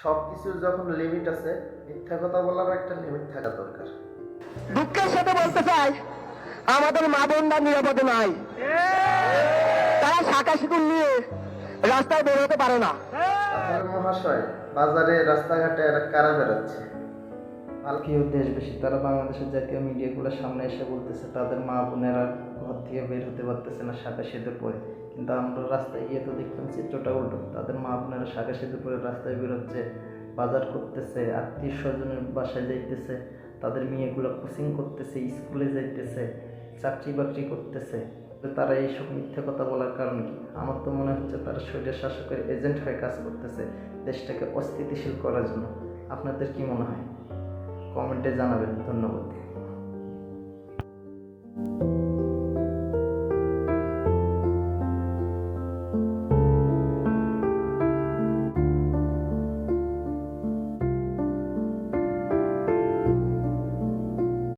সবকিছুর যখন লিমিট আছে, মিথ্যা কথা বলার একটা লিমিট থাকা দরকার। দুঃখের সাথে বলতে চাই, আমাদের মা বোনরা নিরাপদে নাই। তারা শাখা শিকুন নিয়ে রাস্তায় বের হতে পারে না। তাহলে মহাশয়, বাজারে রাস্তাঘাটে এরা কারা বেরোচ্ছে? কেউ দেশবাসী তারা বাংলাদেশের জাতীয় মিডিয়াগুলোর সামনে এসে বলতেছে তাদের মা বোনেরা ঘর থেকে বের হতে পারতেছে না শাখা সেতু পরে, কিন্তু আমরা রাস্তায় গিয়ে তো দেখলাম চিত্রটা উল্টো। তাদের মা বোনেরা শাখা সেতু পরে রাস্তায় বেরোচ্ছে, বাজার করতেছে, আত্মীয় স্বজনের বাসায় যাইতেছে, তাদের মেয়েগুলো কোচিং করতেছে, স্কুলে যাইতেছে, চাকরি বাকরি করতেছে। তারা এইসব মিথ্যে কথা বলার কারণ কি? আমার তো মনে হচ্ছে তারা স্বৈর শাসকের এজেন্ট হয়ে কাজ করতেছে দেশটাকে অস্থিতিশীল করার জন্য। আপনাদের কি মনে হয়? কমেন্টে জানাবেন। ধন্যবাদ।